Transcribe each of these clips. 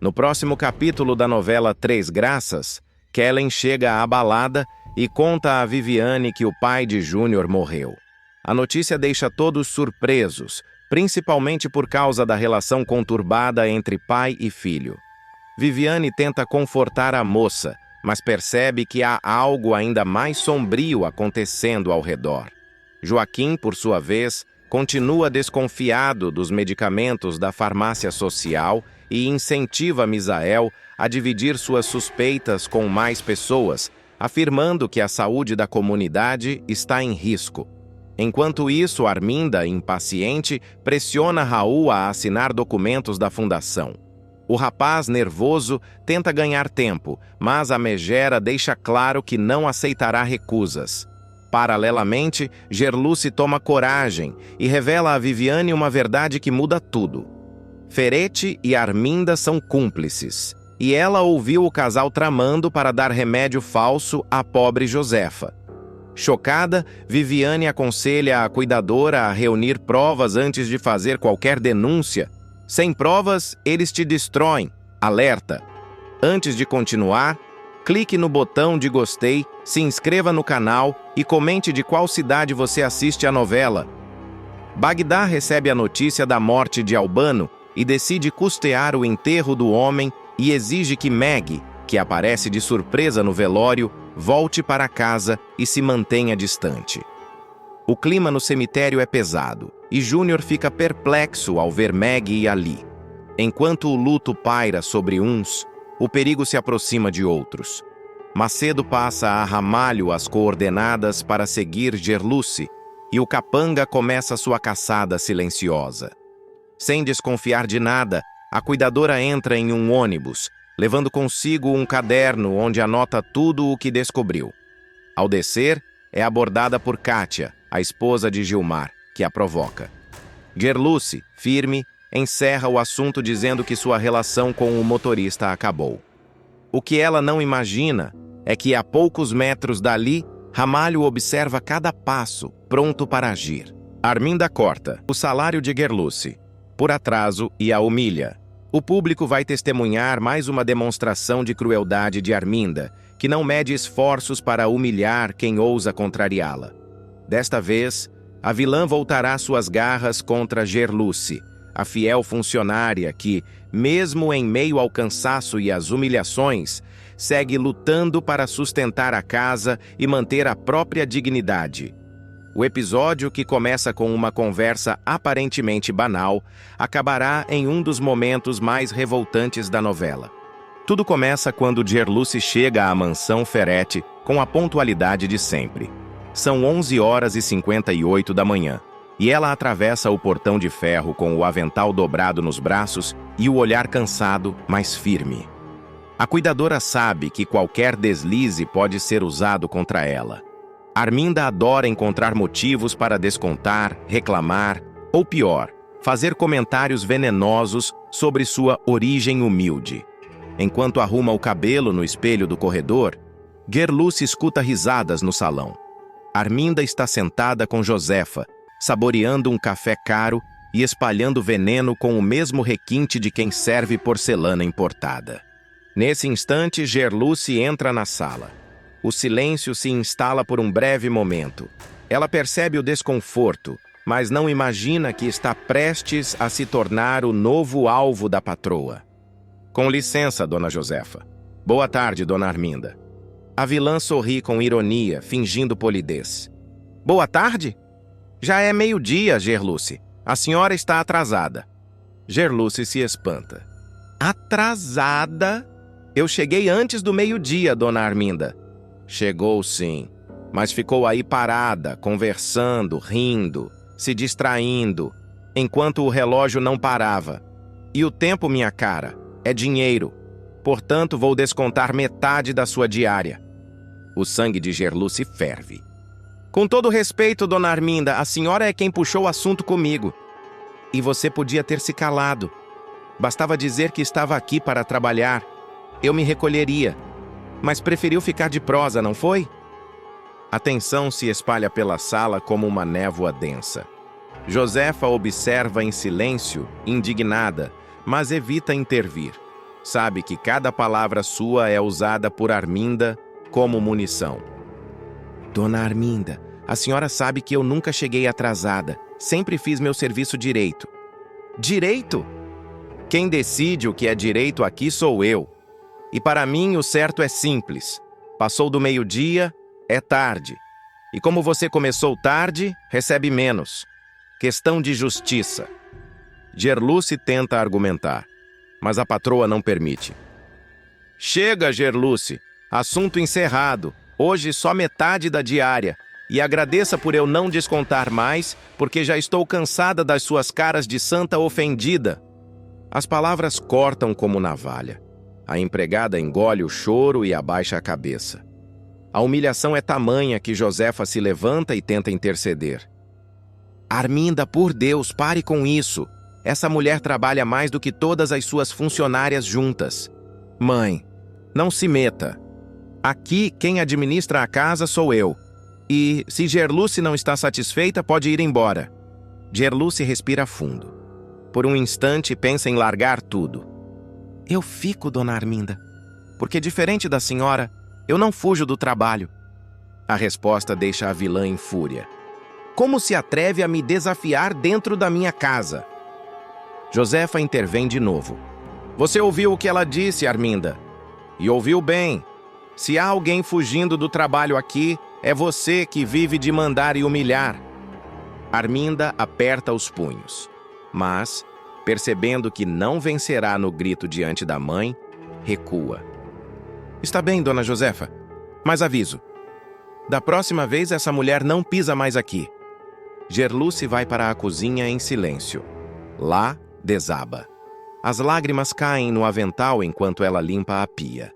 No próximo capítulo da novela Três Graças, Kellen chega abalada e conta a Viviane que o pai de Júnior morreu. A notícia deixa todos surpresos, principalmente por causa da relação conturbada entre pai e filho. Viviane tenta confortar a moça, mas percebe que há algo ainda mais sombrio acontecendo ao redor. Joaquim, por sua vez, continua desconfiado dos medicamentos da farmácia social e incentiva Misael a dividir suas suspeitas com mais pessoas, afirmando que a saúde da comunidade está em risco. Enquanto isso, Arminda, impaciente, pressiona Raul a assinar documentos da fundação. O rapaz, nervoso, tenta ganhar tempo, mas a megera deixa claro que não aceitará recusas. Paralelamente, Gerluce toma coragem e revela a Viviane uma verdade que muda tudo. Ferete e Arminda são cúmplices, e ela ouviu o casal tramando para dar remédio falso à pobre Josefa. Chocada, Viviane aconselha a cuidadora a reunir provas antes de fazer qualquer denúncia. Sem provas, eles te destroem, alerta. Antes de continuar, clique no botão de gostei, se inscreva no canal e comente de qual cidade você assiste a novela. Bagdá recebe a notícia da morte de Albano e decide custear o enterro do homem e exige que Meg, que aparece de surpresa no velório, volte para casa e se mantenha distante. O clima no cemitério é pesado e Júnior fica perplexo ao ver Meg e Ali. Enquanto o luto paira sobre uns, o perigo se aproxima de outros. Macedo passa a Ramalho as coordenadas para seguir Gerluce e o capanga começa sua caçada silenciosa. Sem desconfiar de nada, a cuidadora entra em um ônibus, levando consigo um caderno onde anota tudo o que descobriu. Ao descer, é abordada por Kátia, a esposa de Gilmar, que a provoca. Gerluce, firme, encerra o assunto dizendo que sua relação com o motorista acabou. O que ela não imagina é que a poucos metros dali, Ramalho observa cada passo, pronto para agir. Arminda corta o salário de Gerluce por atraso e a humilha. O público vai testemunhar mais uma demonstração de crueldade de Arminda, que não mede esforços para humilhar quem ousa contrariá-la. Desta vez, a vilã voltará suas garras contra Gerluce, a fiel funcionária que, mesmo em meio ao cansaço e às humilhações, segue lutando para sustentar a casa e manter a própria dignidade. O episódio, que começa com uma conversa aparentemente banal, acabará em um dos momentos mais revoltantes da novela. Tudo começa quando Gerluce chega à mansão Ferete com a pontualidade de sempre. São 11h58 da manhã, e ela atravessa o portão de ferro com o avental dobrado nos braços e o olhar cansado, mas firme. A cuidadora sabe que qualquer deslize pode ser usado contra ela. Arminda adora encontrar motivos para descontar, reclamar, ou pior, fazer comentários venenosos sobre sua origem humilde. Enquanto arruma o cabelo no espelho do corredor, Gerluce escuta risadas no salão. Arminda está sentada com Josefa, saboreando um café caro e espalhando veneno com o mesmo requinte de quem serve porcelana importada. Nesse instante, Gerluce entra na sala. O silêncio se instala por um breve momento. Ela percebe o desconforto, mas não imagina que está prestes a se tornar o novo alvo da patroa. Com licença, dona Josefa. Boa tarde, dona Arminda. A vilã sorri com ironia, fingindo polidez. Boa tarde? Já é meio-dia, Gerluce. A senhora está atrasada. Gerluce se espanta. Atrasada? Eu cheguei antes do meio-dia, dona Arminda. Chegou sim, mas ficou aí parada, conversando, rindo, se distraindo, enquanto o relógio não parava. E o tempo, minha cara, é dinheiro. Portanto, vou descontar metade da sua diária. O sangue de Gerluce ferve. Com todo respeito, dona Arminda, a senhora é quem puxou o assunto comigo. E você podia ter se calado. Bastava dizer que estava aqui para trabalhar. Eu me recolheria. Mas preferiu ficar de prosa, não foi? A tensão se espalha pela sala como uma névoa densa. Josefa observa em silêncio, indignada, mas evita intervir. sabe que cada palavra sua é usada por Arminda como munição. Dona Arminda, a senhora sabe que eu nunca cheguei atrasada. Sempre fiz meu serviço direito. Direito? Quem decide o que é direito aqui sou eu. E para mim o certo é simples. Passou do meio-dia, é tarde. E como você começou tarde, recebe menos. Questão de justiça. Gerluce tenta argumentar, mas a patroa não permite. Chega, Gerluce. Assunto encerrado. Hoje só metade da diária. E agradeça por eu não descontar mais, porque já estou cansada das suas caras de santa ofendida. As palavras cortam como navalha. A empregada engole o choro e abaixa a cabeça. A humilhação é tamanha que Josefa se levanta e tenta interceder. Arminda, por Deus, pare com isso. Essa mulher trabalha mais do que todas as suas funcionárias juntas. Mãe, não se meta. Aqui, quem administra a casa sou eu. E, se Gerluce não está satisfeita, pode ir embora. Gerluce respira fundo. Por um instante, pensa em largar tudo. Eu fico, dona Arminda, porque, diferente da senhora, eu não fujo do trabalho. A resposta deixa a vilã em fúria. Como se atreve a me desafiar dentro da minha casa? Josefa intervém de novo. Você ouviu o que ela disse, Arminda? E ouviu bem. Se há alguém fugindo do trabalho aqui, é você que vive de mandar e humilhar. Arminda aperta os punhos, mas, percebendo que não vencerá no grito diante da mãe, recua. Está bem, dona Josefa, mas aviso. Da próxima vez essa mulher não pisa mais aqui. Gerluce vai para a cozinha em silêncio. Lá, desaba. As lágrimas caem no avental enquanto ela limpa a pia.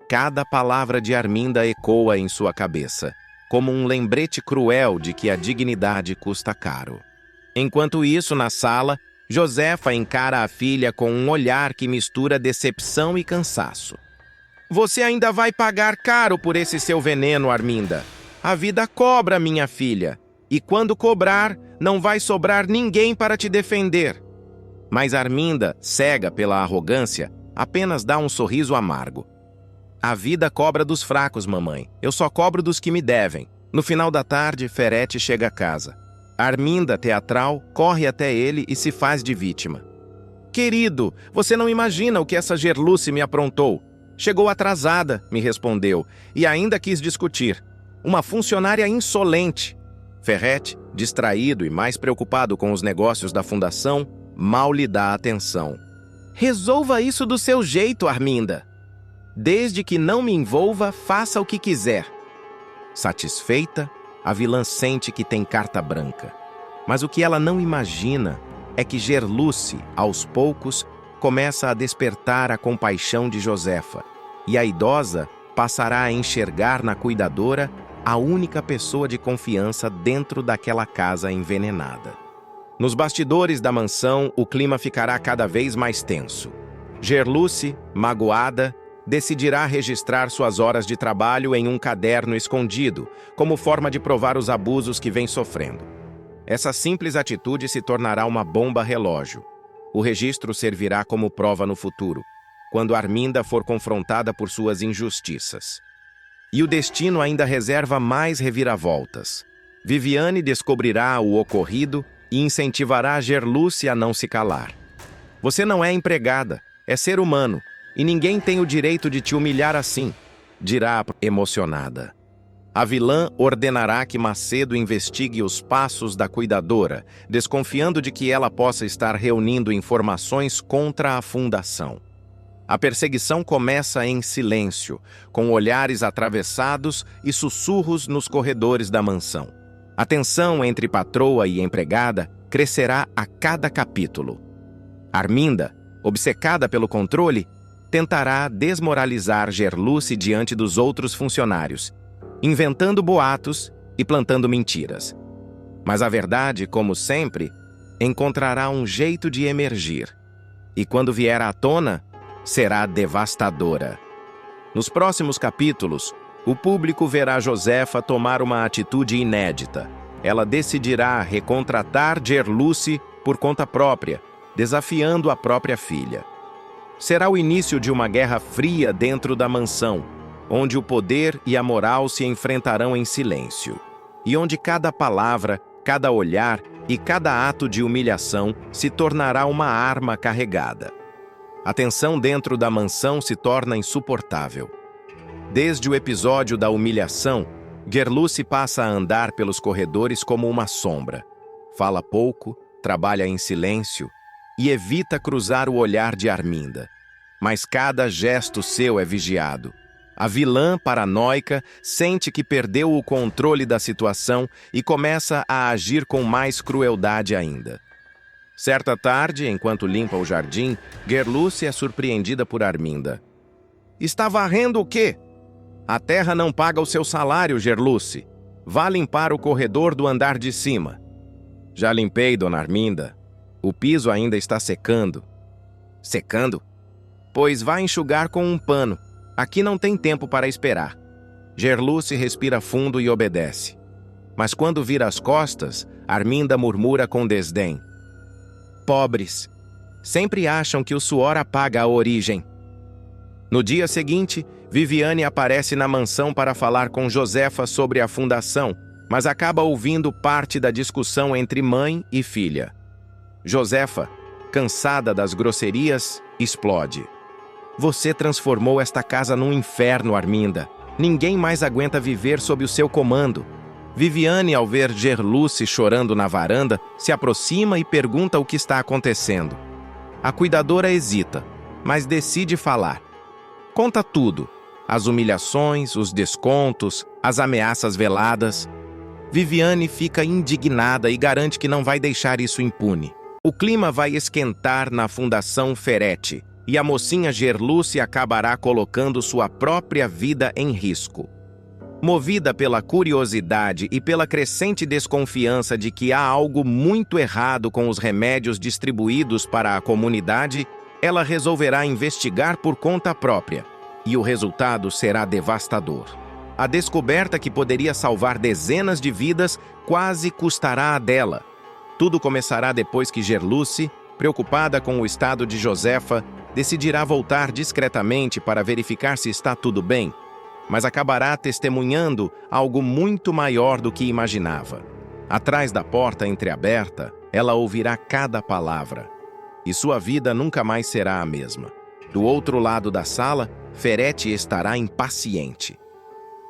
Cada palavra de Arminda ecoa em sua cabeça, como um lembrete cruel de que a dignidade custa caro. Enquanto isso, na sala, Josefa encara a filha com um olhar que mistura decepção e cansaço. Você ainda vai pagar caro por esse seu veneno, Arminda. A vida cobra, minha filha. E quando cobrar, não vai sobrar ninguém para te defender. Mas Arminda, cega pela arrogância, apenas dá um sorriso amargo. A vida cobra dos fracos, mamãe. Eu só cobro dos que me devem. No final da tarde, Ferete chega a casa. Arminda, teatral, corre até ele e se faz de vítima. Querido, você não imagina o que essa Gerluce me aprontou. Chegou atrasada, me respondeu, e ainda quis discutir. Uma funcionária insolente. Ferrete, distraído e mais preocupado com os negócios da fundação, mal lhe dá atenção. Resolva isso do seu jeito, Arminda. Desde que não me envolva, faça o que quiser. Satisfeita, a vilã sente que tem carta branca. Mas o que ela não imagina é que Gerluce, aos poucos, começa a despertar a compaixão de Josefa, e a idosa passará a enxergar na cuidadora a única pessoa de confiança dentro daquela casa envenenada. Nos bastidores da mansão, o clima ficará cada vez mais tenso. Gerluce, magoada, decidirá registrar suas horas de trabalho em um caderno escondido, como forma de provar os abusos que vem sofrendo. Essa simples atitude se tornará uma bomba relógio. O registro servirá como prova no futuro, quando Arminda for confrontada por suas injustiças. E o destino ainda reserva mais reviravoltas. Viviane descobrirá o ocorrido e incentivará Gerluce a não se calar. Você não é empregada, é ser humano, e ninguém tem o direito de te humilhar assim, dirá emocionada. A vilã ordenará que Macedo investigue os passos da cuidadora, desconfiando de que ela possa estar reunindo informações contra a fundação. A perseguição começa em silêncio, com olhares atravessados e sussurros nos corredores da mansão. A tensão entre patroa e empregada crescerá a cada capítulo. Arminda, obcecada pelo controle, tentará desmoralizar Gerluce diante dos outros funcionários, inventando boatos e plantando mentiras. Mas a verdade, como sempre, encontrará um jeito de emergir. E quando vier à tona, será devastadora. Nos próximos capítulos, o público verá Josefa tomar uma atitude inédita. Ela decidirá recontratar Gerluce por conta própria, desafiando a própria filha. Será o início de uma guerra fria dentro da mansão, onde o poder e a moral se enfrentarão em silêncio, e onde cada palavra, cada olhar e cada ato de humilhação se tornará uma arma carregada. A tensão dentro da mansão se torna insuportável. Desde o episódio da humilhação, Gerluce passa a andar pelos corredores como uma sombra. Fala pouco, trabalha em silêncio e evita cruzar o olhar de Arminda. Mas cada gesto seu é vigiado. A vilã paranoica sente que perdeu o controle da situação e começa a agir com mais crueldade ainda. Certa tarde, enquanto limpa o jardim, Gerluce é surpreendida por Arminda. "Está varrendo o quê? A terra não paga o seu salário, Gerluce. Vá limpar o corredor do andar de cima." "Já limpei, dona Arminda. O piso ainda está secando." "Secando? Pois vá enxugar com um pano. Aqui não tem tempo para esperar." Gerluce respira fundo e obedece. Mas quando vira as costas, Arminda murmura com desdém. "Pobres. Sempre acham que o suor apaga a origem." No dia seguinte, Viviane aparece na mansão para falar com Josefa sobre a fundação, mas acaba ouvindo parte da discussão entre mãe e filha. Josefa, cansada das grosserias, explode. "Você transformou esta casa num inferno, Arminda. Ninguém mais aguenta viver sob o seu comando." Viviane, ao ver Gerluce chorando na varanda, se aproxima e pergunta o que está acontecendo. A cuidadora hesita, mas decide falar. Conta tudo: as humilhações, os descontos, as ameaças veladas. Viviane fica indignada e garante que não vai deixar isso impune. O clima vai esquentar na Fundação Ferretti, e a mocinha Gerluce acabará colocando sua própria vida em risco. Movida pela curiosidade e pela crescente desconfiança de que há algo muito errado com os remédios distribuídos para a comunidade, ela resolverá investigar por conta própria, e o resultado será devastador. A descoberta que poderia salvar dezenas de vidas quase custará a dela. Tudo começará depois que Gerluce, preocupada com o estado de Josefa, decidirá voltar discretamente para verificar se está tudo bem, mas acabará testemunhando algo muito maior do que imaginava. Atrás da porta entreaberta, ela ouvirá cada palavra, e sua vida nunca mais será a mesma. Do outro lado da sala, Ferretti estará impaciente.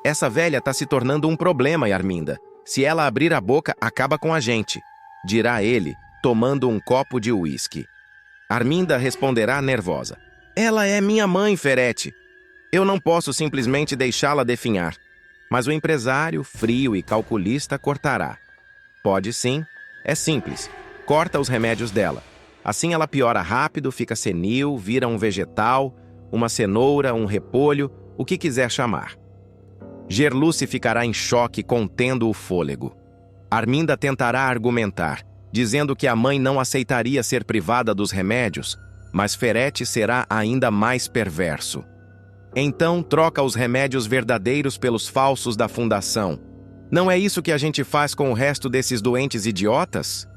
"Essa velha está se tornando um problema, Arminda. Se ela abrir a boca, acaba com a gente", dirá ele, tomando um copo de uísque. Arminda responderá nervosa. "Ela é minha mãe, Ferretti. Eu não posso simplesmente deixá-la definhar." Mas o empresário, frio e calculista, cortará. "Pode sim. É simples. Corta os remédios dela. Assim ela piora rápido, fica senil, vira um vegetal, uma cenoura, um repolho, o que quiser chamar." Gerluce ficará em choque, contendo o fôlego. Arminda tentará argumentar, dizendo que a mãe não aceitaria ser privada dos remédios, mas Ferretti será ainda mais perverso. Então troca os remédios verdadeiros pelos falsos da fundação. "Não é isso que a gente faz com o resto desses doentes idiotas?"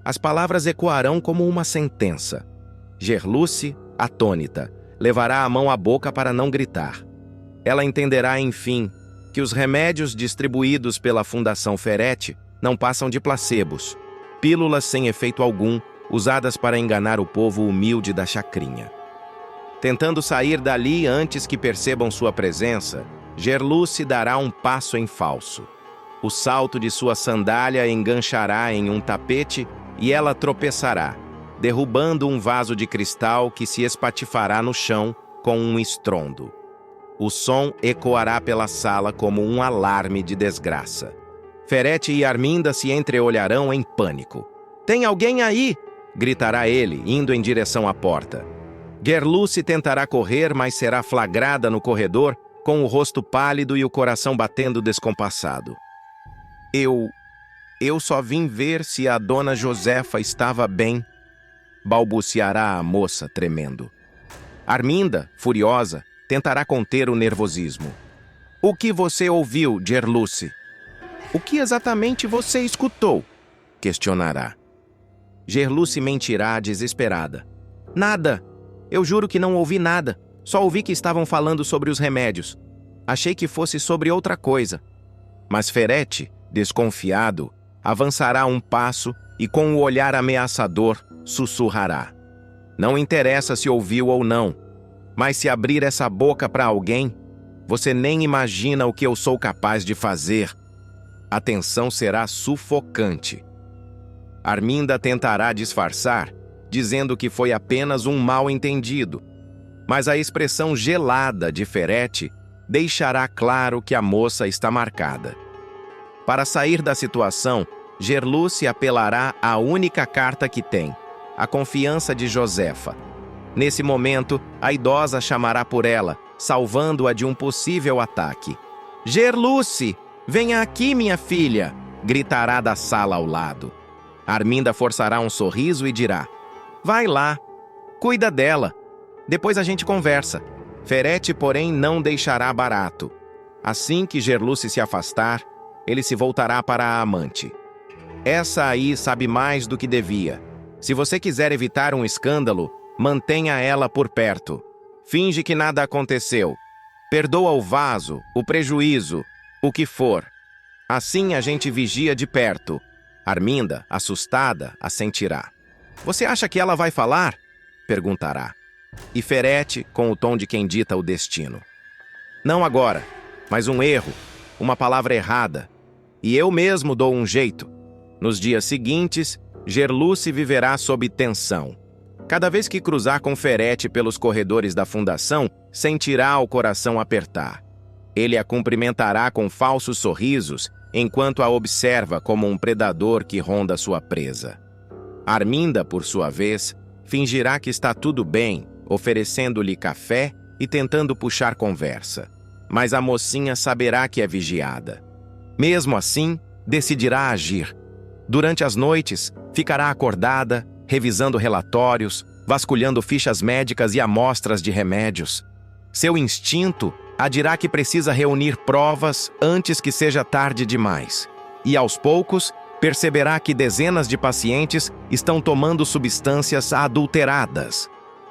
As palavras ecoarão como uma sentença. Gerluce, atônita, levará a mão à boca para não gritar. Ela entenderá, enfim, que os remédios distribuídos pela Fundação Ferretti não passam de placebos, pílulas sem efeito algum, usadas para enganar o povo humilde da chacrinha. Tentando sair dali antes que percebam sua presença, Gerluce dará um passo em falso. O salto de sua sandália enganchará em um tapete e ela tropeçará, derrubando um vaso de cristal que se espatifará no chão com um estrondo. O som ecoará pela sala como um alarme de desgraça. Ferretti e Arminda se entreolharão em pânico. "Tem alguém aí?" gritará ele, indo em direção à porta. Gerluce tentará correr, mas será flagrada no corredor, com o rosto pálido e o coração batendo descompassado. Eu só vim ver se a dona Josefa estava bem", balbuciará a moça, tremendo. Arminda, furiosa, tentará conter o nervosismo. "O que você ouviu, Gerluce?" "O que exatamente você escutou?" questionará. Gerluce mentirá desesperada. "Nada. Eu juro que não ouvi nada. Só ouvi que estavam falando sobre os remédios. Achei que fosse sobre outra coisa. Mas Ferete, desconfiado, avançará um passo e com o olhar ameaçador sussurrará. Não interessa se ouviu ou não, mas se abrir essa boca para alguém, você nem imagina o que eu sou capaz de fazer. A tensão será sufocante. Arminda tentará disfarçar, dizendo que foi apenas um mal-entendido, mas a expressão gelada de Ferete deixará claro que a moça está marcada. Para sair da situação, Gerluce apelará à única carta que tem, a confiança de Josefa. Nesse momento, a idosa chamará por ela, salvando-a de um possível ataque. Gerluce, venha aqui, minha filha! Gritará da sala ao lado. Arminda forçará um sorriso e dirá, vai lá, cuida dela. Depois a gente conversa. Ferete, porém, não deixará barato. Assim que Gerluce se afastar, ele se voltará para a amante. Essa aí sabe mais do que devia. Se você quiser evitar um escândalo, mantenha ela por perto. Finge que nada aconteceu. Perdoa o vaso, o prejuízo, o que for. Assim a gente vigia de perto. Arminda, assustada, assentirá. Você acha que ela vai falar? Perguntará. E Ferete, com o tom de quem dita o destino. Não agora, mas um erro, uma palavra errada. E eu mesmo dou um jeito. Nos dias seguintes, Gerluce viverá sob tensão. Cada vez que cruzar com Ferete pelos corredores da fundação, sentirá o coração apertar. Ele a cumprimentará com falsos sorrisos, enquanto a observa como um predador que ronda sua presa. Arminda, por sua vez, fingirá que está tudo bem, oferecendo-lhe café e tentando puxar conversa. Mas a mocinha saberá que é vigiada. Mesmo assim, decidirá agir. Durante as noites, ficará acordada, revisando relatórios, vasculhando fichas médicas e amostras de remédios. Seu instinto a dirá que precisa reunir provas antes que seja tarde demais. E, aos poucos, perceberá que dezenas de pacientes estão tomando substâncias adulteradas.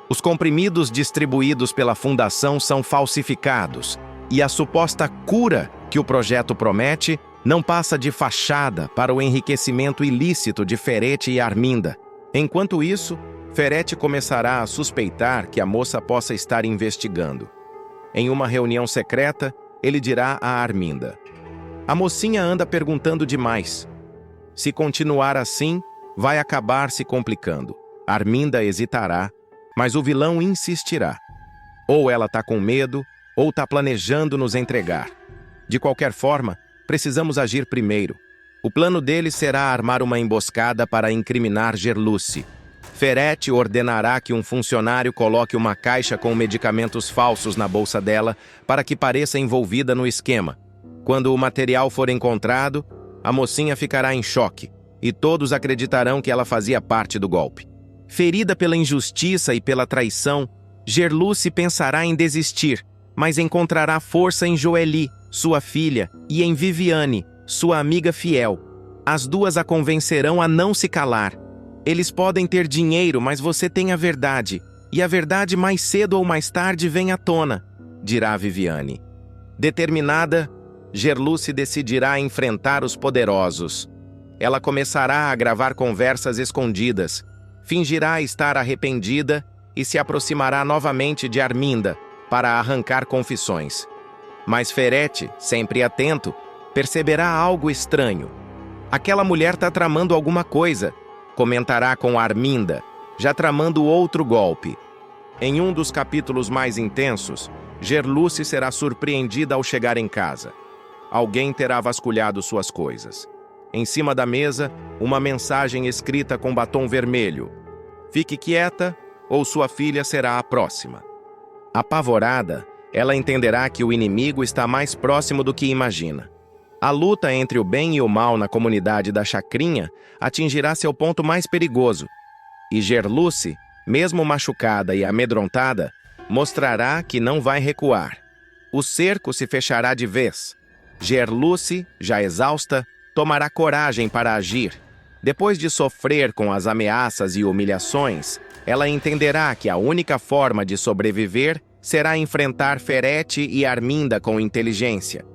Os comprimidos distribuídos pela fundação são falsificados, e a suposta cura que o projeto promete não passa de fachada para o enriquecimento ilícito de Ferete e Arminda. Enquanto isso, Ferete começará a suspeitar que a moça possa estar investigando. Em uma reunião secreta, ele dirá a Arminda: a mocinha anda perguntando demais. Se continuar assim, vai acabar se complicando. Arminda hesitará, mas o vilão insistirá. Ou ela está com medo, ou está planejando nos entregar. De qualquer forma, precisamos agir primeiro. O plano dele será armar uma emboscada para incriminar Gerluce. Ferete ordenará que um funcionário coloque uma caixa com medicamentos falsos na bolsa dela para que pareça envolvida no esquema. Quando o material for encontrado, a mocinha ficará em choque e todos acreditarão que ela fazia parte do golpe. Ferida pela injustiça e pela traição, Gerluce pensará em desistir, mas encontrará força em Joeli, sua filha, e em Viviane, sua amiga fiel. As duas a convencerão a não se calar. Eles podem ter dinheiro, mas você tem a verdade, e a verdade mais cedo ou mais tarde vem à tona, dirá Viviane. Determinada, Gerluce decidirá enfrentar os poderosos. Ela começará a gravar conversas escondidas, fingirá estar arrependida e se aproximará novamente de Arminda para arrancar confissões. Mas Ferete, sempre atento, perceberá algo estranho. Aquela mulher está tramando alguma coisa, comentará com Arminda, já tramando outro golpe. Em um dos capítulos mais intensos, Gerluce será surpreendida ao chegar em casa. Alguém terá vasculhado suas coisas. Em cima da mesa, uma mensagem escrita com batom vermelho. Fique quieta, ou sua filha será a próxima. Apavorada, ela entenderá que o inimigo está mais próximo do que imagina. A luta entre o bem e o mal na comunidade da Chacrinha atingirá seu ponto mais perigoso. E Gerluce, mesmo machucada e amedrontada, mostrará que não vai recuar. O cerco se fechará de vez. Gerluce, já exausta, tomará coragem para agir. Depois de sofrer com as ameaças e humilhações, ela entenderá que a única forma de sobreviver será enfrentar Ferete e Arminda com inteligência.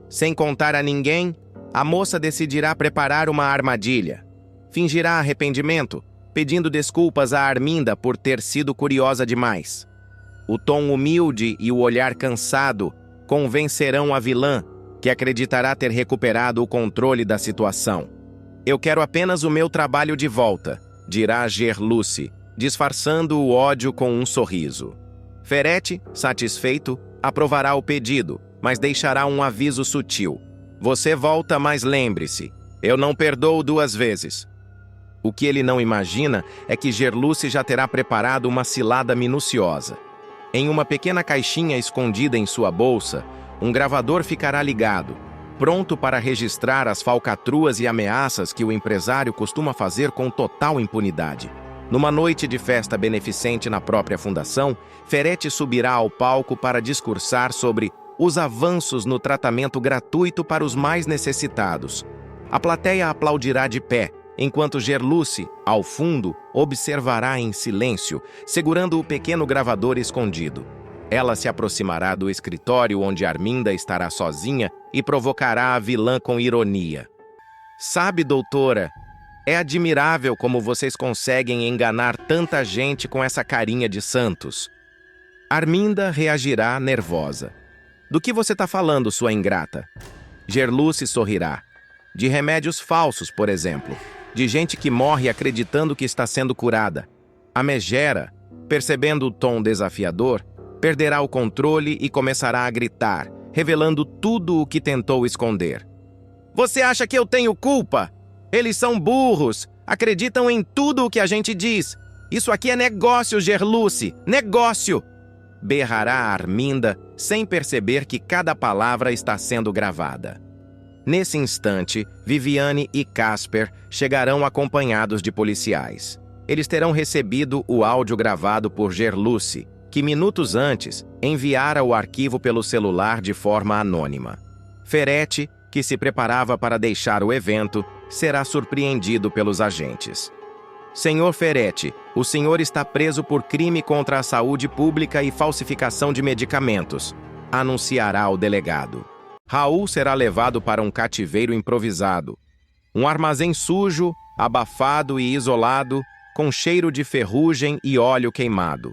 Sem contar a ninguém, a moça decidirá preparar uma armadilha. Fingirá arrependimento, pedindo desculpas a Arminda por ter sido curiosa demais. O tom humilde e o olhar cansado convencerão a vilã, que acreditará ter recuperado o controle da situação. Eu quero apenas o meu trabalho de volta, dirá Gerluce, disfarçando o ódio com um sorriso. Ferete, satisfeito, aprovará o pedido, mas deixará um aviso sutil. Você volta, mas lembre-se, eu não perdoo 2 vezes. O que ele não imagina é que Gerluce já terá preparado uma cilada minuciosa. Em uma pequena caixinha escondida em sua bolsa, um gravador ficará ligado, pronto para registrar as falcatruas e ameaças que o empresário costuma fazer com total impunidade. Numa noite de festa beneficente na própria fundação, Ferete subirá ao palco para discursar sobre os avanços no tratamento gratuito para os mais necessitados. A plateia aplaudirá de pé, enquanto Gerluce, ao fundo, observará em silêncio, segurando o pequeno gravador escondido. Ela se aproximará do escritório onde Arminda estará sozinha e provocará a vilã com ironia. Sabe, doutora, é admirável como vocês conseguem enganar tanta gente com essa carinha de santos. Arminda reagirá nervosa. Do que você está falando, sua ingrata? Gerluce sorrirá. De remédios falsos, por exemplo. De gente que morre acreditando que está sendo curada. A megera, percebendo o tom desafiador, perderá o controle e começará a gritar, revelando tudo o que tentou esconder. Você acha que eu tenho culpa? Eles são burros, acreditam em tudo o que a gente diz. Isso aqui é negócio, Gerluce, negócio! Berrará Arminda, sem perceber que cada palavra está sendo gravada. Nesse instante, Viviane e Casper chegarão acompanhados de policiais. Eles terão recebido o áudio gravado por Gerluce, que minutos antes enviara o arquivo pelo celular de forma anônima. Ferete, que se preparava para deixar o evento, será surpreendido pelos agentes. Senhor Ferete, o senhor está preso por crime contra a saúde pública e falsificação de medicamentos, anunciará o delegado. Raul será levado para um cativeiro improvisado. Um armazém sujo, abafado e isolado, com cheiro de ferrugem e óleo queimado.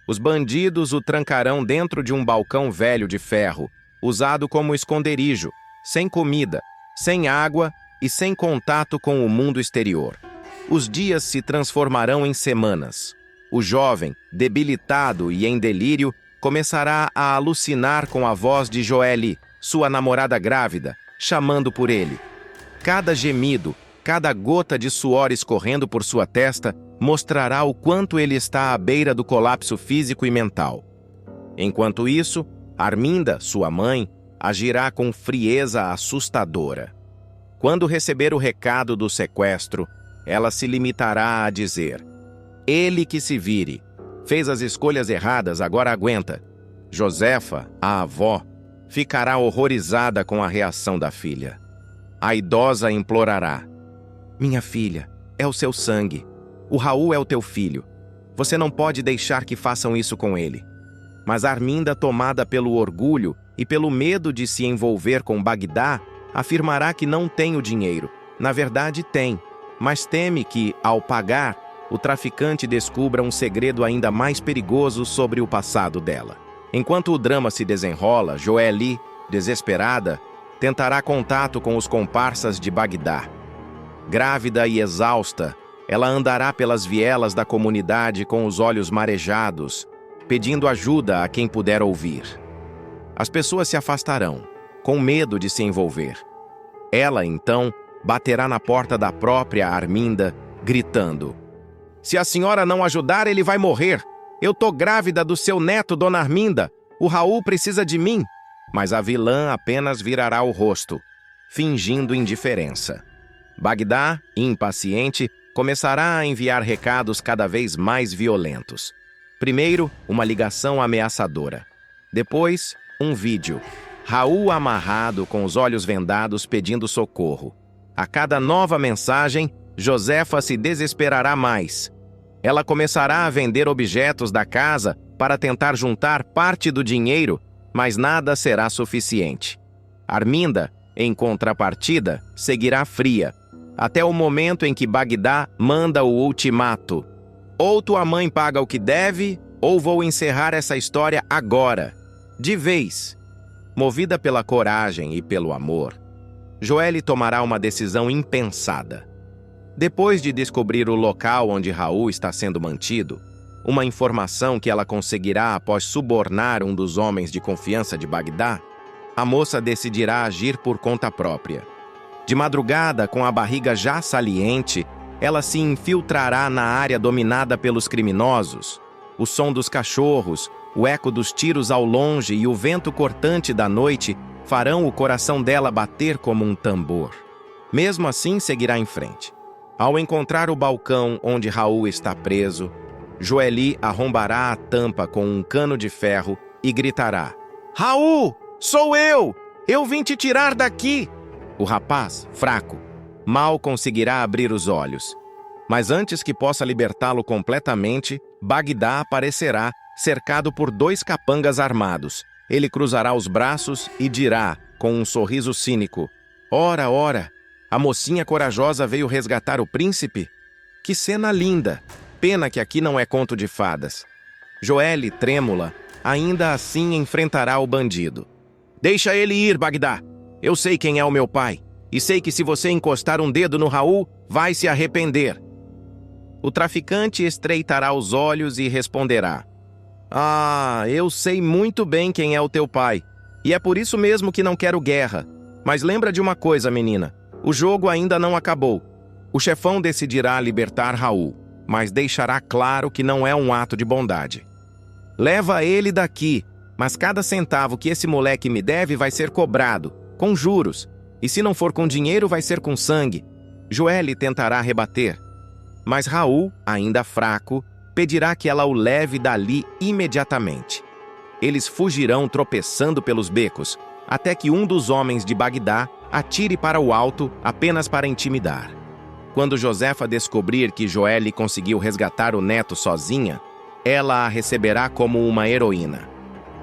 Os bandidos o trancarão dentro de um balcão velho de ferro, usado como esconderijo, sem comida, sem água e sem contato com o mundo exterior. Os dias se transformarão em semanas. O jovem, debilitado e em delírio, começará a alucinar com a voz de Joelle, sua namorada grávida, chamando por ele. Cada gemido, cada gota de suor escorrendo por sua testa mostrará o quanto ele está à beira do colapso físico e mental. Enquanto isso, Arminda, sua mãe, agirá com frieza assustadora. Quando receber o recado do sequestro, ela se limitará a dizer: ele que se vire. Fez as escolhas erradas, agora aguenta. Josefa, a avó, ficará horrorizada com a reação da filha. A idosa implorará: minha filha, é o seu sangue. O Raul é o teu filho. Você não pode deixar que façam isso com ele. Mas Arminda, tomada pelo orgulho e pelo medo de se envolver com Bagdá, afirmará que não tem o dinheiro. Na verdade, tem, mas teme que, ao pagar, o traficante descubra um segredo ainda mais perigoso sobre o passado dela. Enquanto o drama se desenrola, Joelle, desesperada, tentará contato com os comparsas de Bagdá. Grávida e exausta, ela andará pelas vielas da comunidade com os olhos marejados, pedindo ajuda a quem puder ouvir. As pessoas se afastarão, com medo de se envolver. Ela, então, baterá na porta da própria Arminda, gritando: se a senhora não ajudar, ele vai morrer. Eu tô grávida do seu neto, dona Arminda. O Raul precisa de mim. Mas a vilã apenas virará o rosto, fingindo indiferença. Bagdá, impaciente, começará a enviar recados cada vez mais violentos. Primeiro, uma ligação ameaçadora. Depois, um vídeo. Raul amarrado, com os olhos vendados, pedindo socorro. A cada nova mensagem, Josefa se desesperará mais. Ela começará a vender objetos da casa para tentar juntar parte do dinheiro, mas nada será suficiente. Arminda, em contrapartida, seguirá fria, até o momento em que Bagdá manda o ultimato. Ou tua mãe paga o que deve, ou vou encerrar essa história agora, de vez. Movida pela coragem e pelo amor, Joelle tomará uma decisão impensada. Depois de descobrir o local onde Raul está sendo mantido, uma informação que ela conseguirá após subornar um dos homens de confiança de Bagdá, a moça decidirá agir por conta própria. De madrugada, com a barriga já saliente, ela se infiltrará na área dominada pelos criminosos. O som dos cachorros, o eco dos tiros ao longe e o vento cortante da noite farão o coração dela bater como um tambor. Mesmo assim, seguirá em frente. Ao encontrar o balcão onde Raul está preso, Joelle arrombará a tampa com um cano de ferro e gritará: Raul, sou eu! Eu vim te tirar daqui! O rapaz, fraco, mal conseguirá abrir os olhos. Mas antes que possa libertá-lo completamente, Bagdá aparecerá, cercado por 2 capangas armados. Ele cruzará os braços e dirá, com um sorriso cínico: Ora, ora, a mocinha corajosa veio resgatar o príncipe? Que cena linda! Pena que aqui não é conto de fadas. Joelle, trêmula, ainda assim enfrentará o bandido. Deixa ele ir, Bagdá. Eu sei quem é o meu pai. E sei que se você encostar um dedo no Raul, vai se arrepender. O traficante estreitará os olhos e responderá: Ah, eu sei muito bem quem é o teu pai. E é por isso mesmo que não quero guerra. Mas lembra de uma coisa, menina. O jogo ainda não acabou. O chefão decidirá libertar Raul, mas deixará claro que não é um ato de bondade. Leva ele daqui, mas cada centavo que esse moleque me deve vai ser cobrado, com juros. E se não for com dinheiro, vai ser com sangue. Joelle tentará rebater, mas Raul, ainda fraco, pedirá que ela o leve dali imediatamente. Eles fugirão tropeçando pelos becos, até que um dos homens de Bagdá atire para o alto apenas para intimidar. Quando Josefa descobrir que Joelle conseguiu resgatar o neto sozinha, ela a receberá como uma heroína.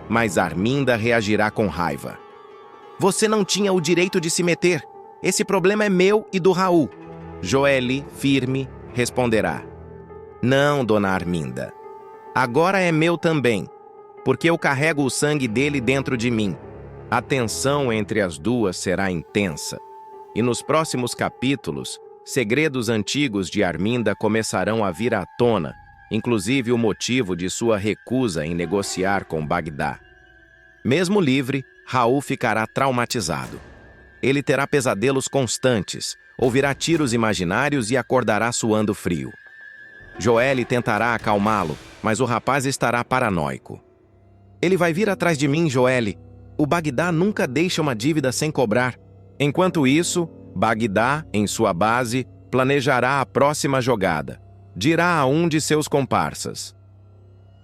Mas Arminda reagirá com raiva. Você não tinha o direito de se meter. Esse problema é meu e do Raul. Joelle, firme, responderá: Não, dona Arminda. Agora é meu também, porque eu carrego o sangue dele dentro de mim. A tensão entre as duas será intensa. E nos próximos capítulos, segredos antigos de Arminda começarão a vir à tona, inclusive o motivo de sua recusa em negociar com Bagdá. Mesmo livre, Raul ficará traumatizado. Ele terá pesadelos constantes, ouvirá tiros imaginários e acordará suando frio. Joelle tentará acalmá-lo, mas o rapaz estará paranoico. Ele vai vir atrás de mim, Joelle. O Bagdá nunca deixa uma dívida sem cobrar. Enquanto isso, Bagdá, em sua base, planejará a próxima jogada. Dirá a um de seus comparsas: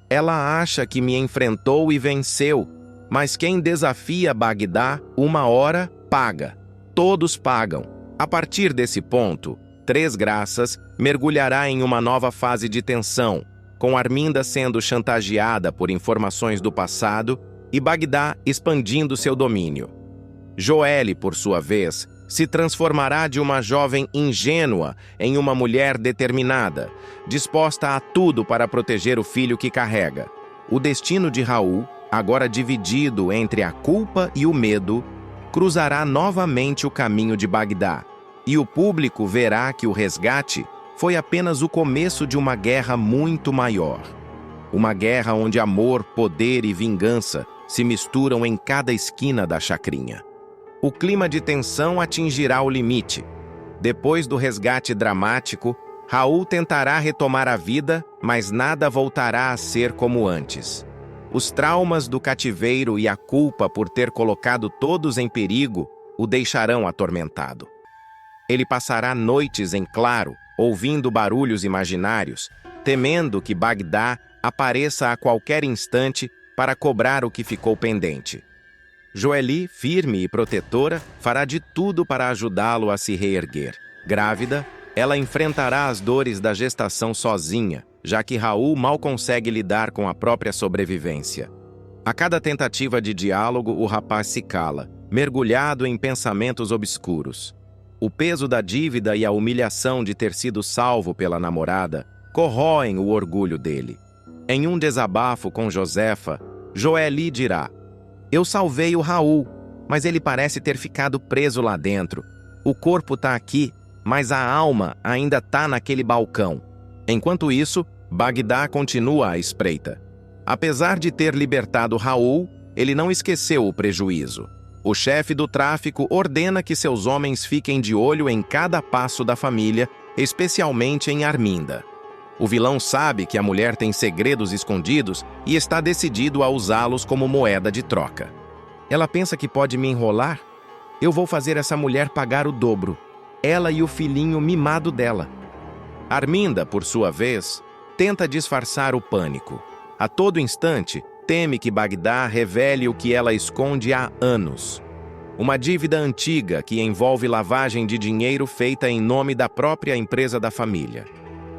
Ela acha que me enfrentou e venceu, mas quem desafia Bagdá, uma hora, paga. Todos pagam. A partir desse ponto, Três Graças mergulhará em uma nova fase de tensão, com Arminda sendo chantageada por informações do passado e Bagdá expandindo seu domínio. Joelle, por sua vez, se transformará de uma jovem ingênua em uma mulher determinada, disposta a tudo para proteger o filho que carrega. O destino de Raul, agora dividido entre a culpa e o medo, cruzará novamente o caminho de Bagdá, e o público verá que o resgate foi apenas o começo de uma guerra muito maior. Uma guerra onde amor, poder e vingança se misturam em cada esquina da chacrinha. O clima de tensão atingirá o limite. Depois do resgate dramático, Raul tentará retomar a vida, mas nada voltará a ser como antes. Os traumas do cativeiro e a culpa por ter colocado todos em perigo o deixarão atormentado. Ele passará noites em claro, ouvindo barulhos imaginários, temendo que Bagdá apareça a qualquer instante para cobrar o que ficou pendente. Joelle, firme e protetora, fará de tudo para ajudá-lo a se reerguer. Grávida, Ela enfrentará as dores da gestação sozinha, já que Raul mal consegue lidar com a própria sobrevivência. A cada tentativa de diálogo, o rapaz se cala, mergulhado em pensamentos obscuros. O peso da dívida e a humilhação de ter sido salvo pela namorada corroem o orgulho dele. Em um desabafo com Josefa, Joeli dirá: "Eu salvei o Raul, mas ele parece ter ficado preso lá dentro. O corpo tá aqui, mas a alma ainda tá naquele balcão." Enquanto isso, Bagdá continua à espreita. Apesar de ter libertado Raul, ele não esqueceu o prejuízo. O chefe do tráfico ordena que seus homens fiquem de olho em cada passo da família, especialmente em Arminda. O vilão sabe que a mulher tem segredos escondidos e está decidido a usá-los como moeda de troca. Ela pensa que pode me enrolar? Eu vou fazer essa mulher pagar o dobro. Ela e o filhinho mimado dela. Arminda, por sua vez, tenta disfarçar o pânico. A todo instante, teme que Bagdá revele o que ela esconde há anos. Uma dívida antiga que envolve lavagem de dinheiro feita em nome da própria empresa da família.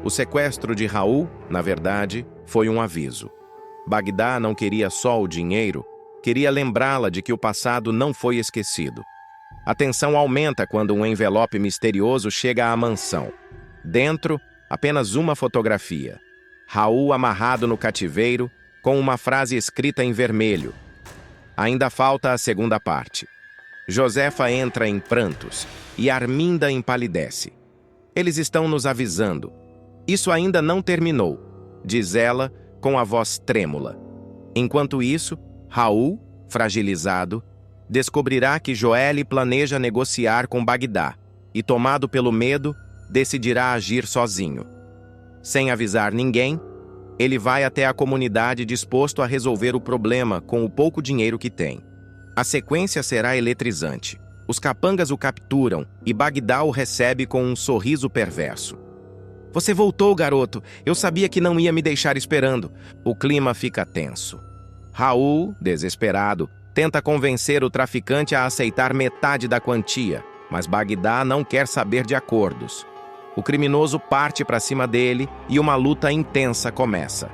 O sequestro de Raul, na verdade, foi um aviso. Bagdá não queria só o dinheiro, queria lembrá-la de que o passado não foi esquecido. A tensão aumenta quando um envelope misterioso chega à mansão. Dentro, apenas uma fotografia. Raul amarrado no cativeiro, com uma frase escrita em vermelho. Ainda falta a segunda parte. Josefa entra em prantos e Arminda empalidece. Eles estão nos avisando. Isso ainda não terminou, diz ela com a voz trêmula. Enquanto isso, Raul, fragilizado, descobrirá que Joeli planeja negociar com Bagdá e, tomado pelo medo, decidirá agir sozinho. Sem avisar ninguém, ele vai até a comunidade disposto a resolver o problema com o pouco dinheiro que tem. A sequência será eletrizante. Os capangas o capturam e Bagdá o recebe com um sorriso perverso. "Você voltou, garoto. Eu sabia que não ia me deixar esperando." O clima fica tenso. Raul, desesperado, tenta convencer o traficante a aceitar metade da quantia, mas Bagdá não quer saber de acordos. O criminoso parte para cima dele e uma luta intensa começa.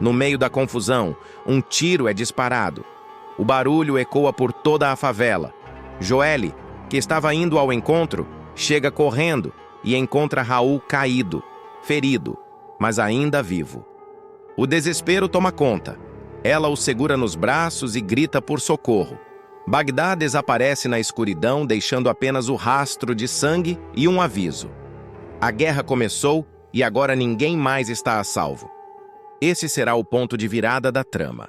No meio da confusão, um tiro é disparado. O barulho ecoa por toda a favela. Joeli, que estava indo ao encontro, chega correndo e encontra Raul caído, ferido, mas ainda vivo. O desespero toma conta. Ela o segura nos braços e grita por socorro. Bagdá desaparece na escuridão, deixando apenas o rastro de sangue e um aviso. A guerra começou e agora ninguém mais está a salvo. Esse será o ponto de virada da trama.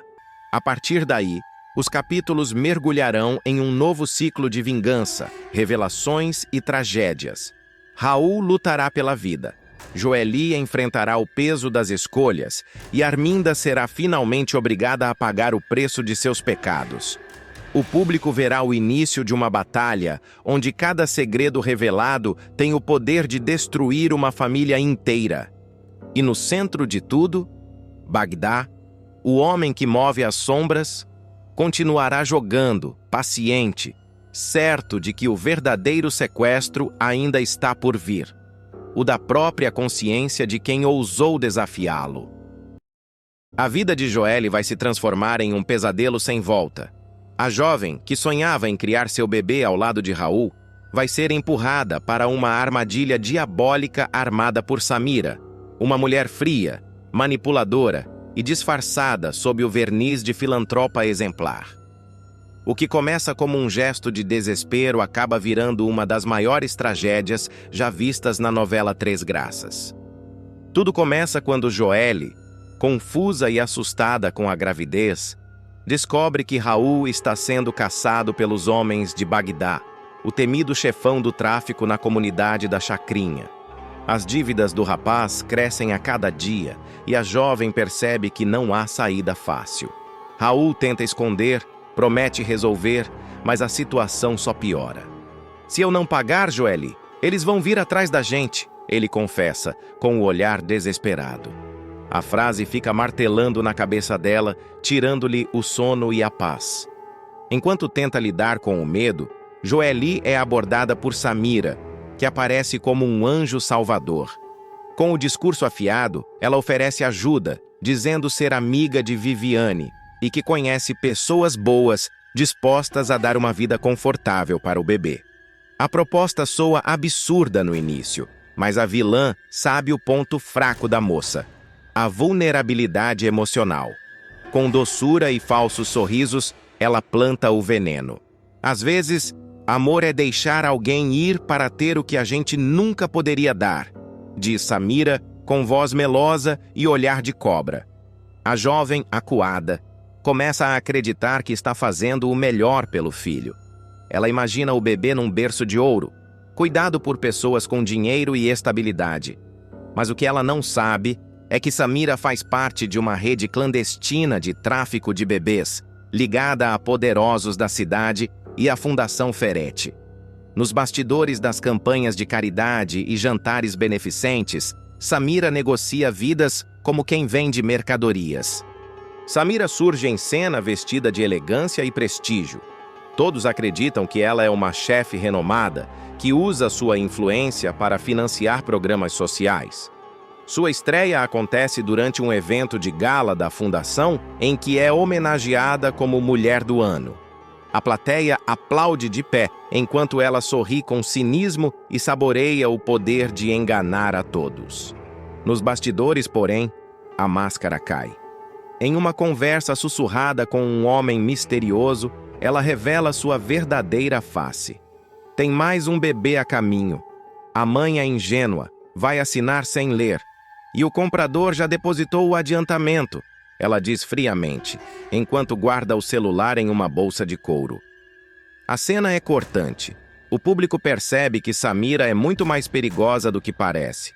A partir daí, os capítulos mergulharão em um novo ciclo de vingança, revelações e tragédias. Raul lutará pela vida, Joeli enfrentará o peso das escolhas e Arminda será finalmente obrigada a pagar o preço de seus pecados. O público verá o início de uma batalha onde cada segredo revelado tem o poder de destruir uma família inteira. E no centro de tudo, Bagdá, o homem que move as sombras, continuará jogando, paciente, certo de que o verdadeiro sequestro ainda está por vir. O da própria consciência de quem ousou desafiá-lo. A vida de Joeli vai se transformar em um pesadelo sem volta. A jovem, que sonhava em criar seu bebê ao lado de Raul, vai ser empurrada para uma armadilha diabólica armada por Samira, uma mulher fria, manipuladora e disfarçada sob o verniz de filantropa exemplar. O que começa como um gesto de desespero acaba virando uma das maiores tragédias já vistas na novela Três Graças. Tudo começa quando Joeli, confusa e assustada com a gravidez, descobre que Raul está sendo caçado pelos homens de Bagdá, o temido chefão do tráfico na comunidade da Chacrinha. As dívidas do rapaz crescem a cada dia e a jovem percebe que não há saída fácil. Raul tenta esconder, promete resolver, mas a situação só piora. "Se eu não pagar, Joeli, eles vão vir atrás da gente", ele confessa, com o olhar desesperado. A frase fica martelando na cabeça dela, tirando-lhe o sono e a paz. Enquanto tenta lidar com o medo, Joeli é abordada por Samira, que aparece como um anjo salvador. Com o discurso afiado, ela oferece ajuda, dizendo ser amiga de Viviane e que conhece pessoas boas dispostas a dar uma vida confortável para o bebê. A proposta soa absurda no início, mas a vilã sabe o ponto fraco da moça: a vulnerabilidade emocional. Com doçura e falsos sorrisos, ela planta o veneno. Às vezes, amor é deixar alguém ir para ter o que a gente nunca poderia dar, diz Samira, com voz melosa e olhar de cobra. A jovem, acuada, começa a acreditar que está fazendo o melhor pelo filho. Ela imagina o bebê num berço de ouro, cuidado por pessoas com dinheiro e estabilidade. Mas o que ela não sabe é que Samira faz parte de uma rede clandestina de tráfico de bebês, ligada a poderosos da cidade e à Fundação Ferretti. Nos bastidores das campanhas de caridade e jantares beneficentes, Samira negocia vidas como quem vende mercadorias. Samira surge em cena vestida de elegância e prestígio. Todos acreditam que ela é uma chefe renomada que usa sua influência para financiar programas sociais. Sua estreia acontece durante um evento de gala da Fundação em que é homenageada como Mulher do Ano. A plateia aplaude de pé enquanto ela sorri com cinismo e saboreia o poder de enganar a todos. Nos bastidores, porém, a máscara cai. Em uma conversa sussurrada com um homem misterioso, ela revela sua verdadeira face. Tem mais um bebê a caminho. A mãe é ingênua, vai assinar sem ler. E o comprador já depositou o adiantamento, ela diz friamente, enquanto guarda o celular em uma bolsa de couro. A cena é cortante. O público percebe que Samira é muito mais perigosa do que parece.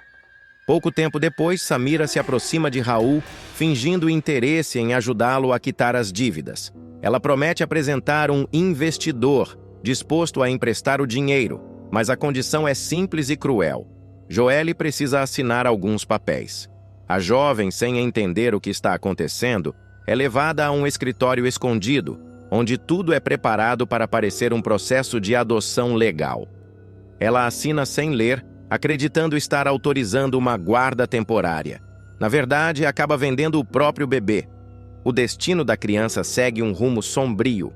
Pouco tempo depois, Samira se aproxima de Raul, fingindo interesse em ajudá-lo a quitar as dívidas. Ela promete apresentar um investidor, disposto a emprestar o dinheiro, mas a condição é simples e cruel. Joelle precisa assinar alguns papéis. A jovem, sem entender o que está acontecendo, é levada a um escritório escondido, onde tudo é preparado para parecer um processo de adoção legal. Ela assina sem ler, acreditando estar autorizando uma guarda temporária. Na verdade, acaba vendendo o próprio bebê. O destino da criança segue um rumo sombrio.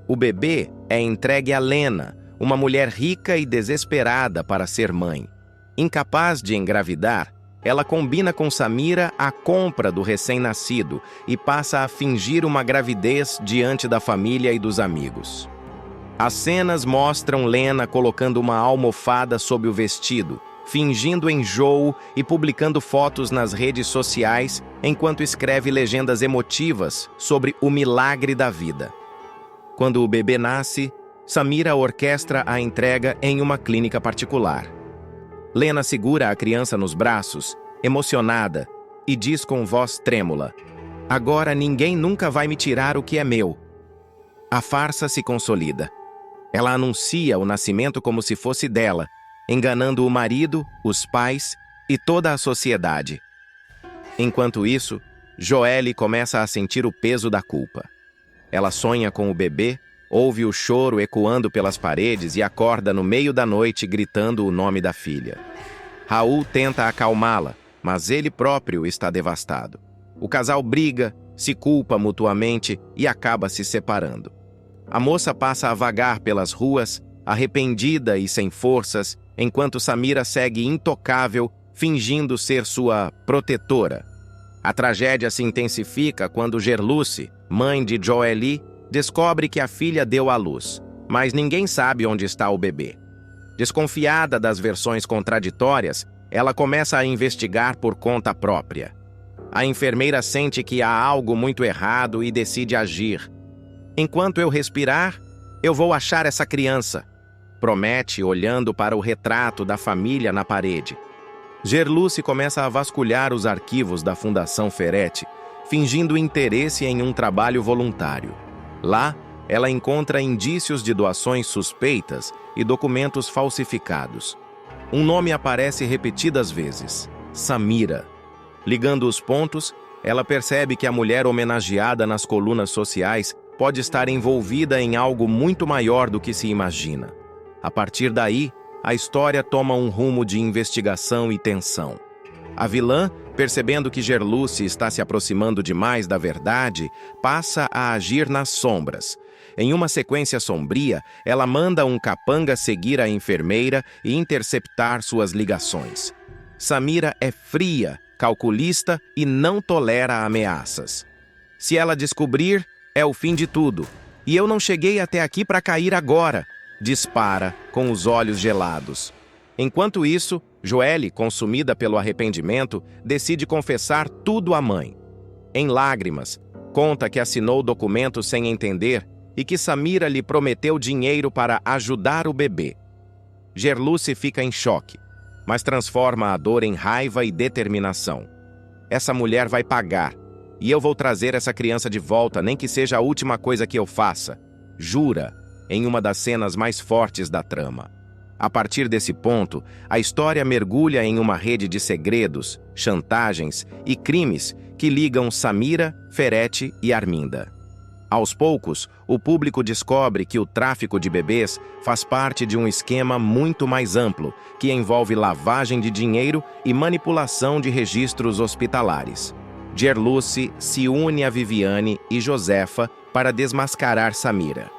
O bebê é entregue a Lena, uma mulher rica e desesperada para ser mãe. Incapaz de engravidar, ela combina com Samira a compra do recém-nascido e passa a fingir uma gravidez diante da família e dos amigos. As cenas mostram Lena colocando uma almofada sob o vestido, fingindo enjoo e publicando fotos nas redes sociais enquanto escreve legendas emotivas sobre o milagre da vida. Quando o bebê nasce, Samira orquestra a entrega em uma clínica particular. Lena segura a criança nos braços, emocionada, e diz com voz trêmula: "Agora ninguém nunca vai me tirar o que é meu." A farsa se consolida. Ela anuncia o nascimento como se fosse dela, enganando o marido, os pais e toda a sociedade. Enquanto isso, Joelle começa a sentir o peso da culpa. Ela sonha com o bebê, ouve o choro ecoando pelas paredes e acorda no meio da noite gritando o nome da filha. Raul tenta acalmá-la, mas ele próprio está devastado. O casal briga, se culpa mutuamente e acaba se separando. A moça passa a vagar pelas ruas, arrependida e sem forças, enquanto Samira segue intocável, fingindo ser sua protetora. A tragédia se intensifica quando Gerluce, mãe de Joelle, descobre que a filha deu à luz, mas ninguém sabe onde está o bebê. Desconfiada das versões contraditórias, ela começa a investigar por conta própria. A enfermeira sente que há algo muito errado e decide agir. "Enquanto eu respirar, eu vou achar essa criança", promete, olhando para o retrato da família na parede. Gerluce começa a vasculhar os arquivos da Fundação Ferretti, fingindo interesse em um trabalho voluntário. Lá, ela encontra indícios de doações suspeitas e documentos falsificados. Um nome aparece repetidas vezes: Samira. Ligando os pontos, ela percebe que a mulher homenageada nas colunas sociais pode estar envolvida em algo muito maior do que se imagina. A partir daí, a história toma um rumo de investigação e tensão. A vilã, percebendo que Gerluce está se aproximando demais da verdade, passa a agir nas sombras. Em uma sequência sombria, ela manda um capanga seguir a enfermeira e interceptar suas ligações. Samira é fria, calculista e não tolera ameaças. Se ela descobrir, é o fim de tudo. E eu não cheguei até aqui para cair agora, dispara, com os olhos gelados. Enquanto isso, Joelle, consumida pelo arrependimento, decide confessar tudo à mãe. Em lágrimas, conta que assinou documentos sem entender e que Samira lhe prometeu dinheiro para ajudar o bebê. Gerluce fica em choque, mas transforma a dor em raiva e determinação. Essa mulher vai pagar, e eu vou trazer essa criança de volta, nem que seja a última coisa que eu faça, jura, em uma das cenas mais fortes da trama. A partir desse ponto, a história mergulha em uma rede de segredos, chantagens e crimes que ligam Samira, Ferete e Arminda. Aos poucos, o público descobre que o tráfico de bebês faz parte de um esquema muito mais amplo, que envolve lavagem de dinheiro e manipulação de registros hospitalares. Gerluce se une a Viviane e Josefa para desmascarar Samira.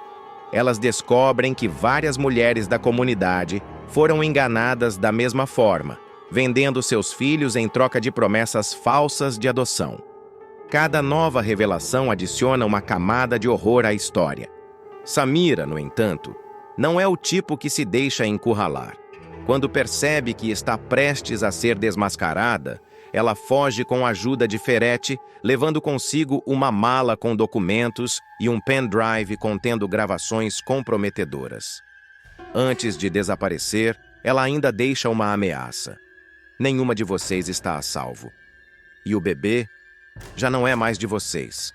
Elas descobrem que várias mulheres da comunidade foram enganadas da mesma forma, vendendo seus filhos em troca de promessas falsas de adoção. Cada nova revelação adiciona uma camada de horror à história. Samira, no entanto, não é o tipo que se deixa encurralar. Quando percebe que está prestes a ser desmascarada, ela foge com a ajuda de Ferete, levando consigo uma mala com documentos e um pendrive contendo gravações comprometedoras. Antes de desaparecer, ela ainda deixa uma ameaça. Nenhuma de vocês está a salvo. E o bebê já não é mais de vocês.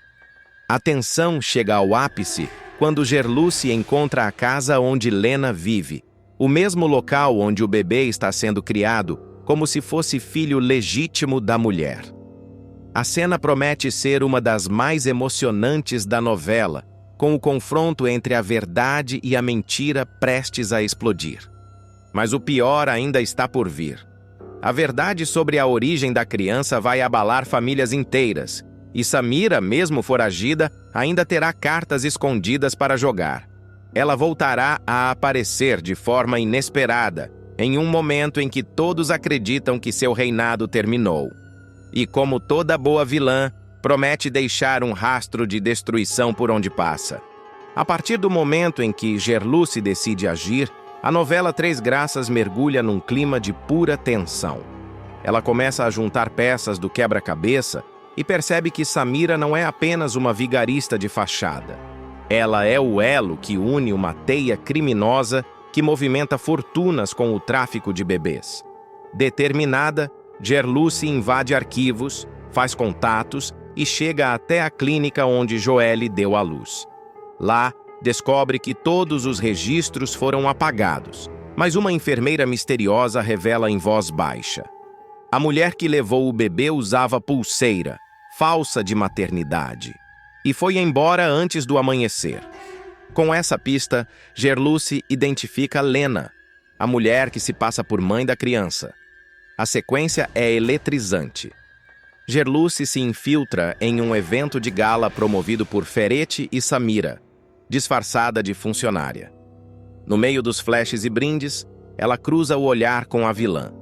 A tensão chega ao ápice quando Gerluce encontra a casa onde Lena vive, o mesmo local onde o bebê está sendo criado, como se fosse filho legítimo da mulher. A cena promete ser uma das mais emocionantes da novela, com o confronto entre a verdade e a mentira prestes a explodir. Mas o pior ainda está por vir. A verdade sobre a origem da criança vai abalar famílias inteiras, e Samira, mesmo foragida, ainda terá cartas escondidas para jogar. Ela voltará a aparecer de forma inesperada, em um momento em que todos acreditam que seu reinado terminou. E como toda boa vilã, promete deixar um rastro de destruição por onde passa. A partir do momento em que Gerluce decide agir, a novela Três Graças mergulha num clima de pura tensão. Ela começa a juntar peças do quebra-cabeça e percebe que Samira não é apenas uma vigarista de fachada. Ela é o elo que une uma teia criminosa que movimenta fortunas com o tráfico de bebês. Determinada, Gerluce invade arquivos, faz contatos e chega até a clínica onde Joelle deu à luz. Lá, descobre que todos os registros foram apagados, mas uma enfermeira misteriosa revela em voz baixa. A mulher que levou o bebê usava pulseira, falsa de maternidade, e foi embora antes do amanhecer. Com essa pista, Gerluce identifica Lena, a mulher que se passa por mãe da criança. A sequência é eletrizante. Gerluce se infiltra em um evento de gala promovido por Ferete e Samira, disfarçada de funcionária. No meio dos flashes e brindes, ela cruza o olhar com a vilã.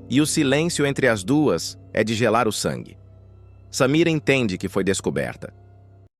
E o silêncio entre as duas é de gelar o sangue. Samira entende que foi descoberta.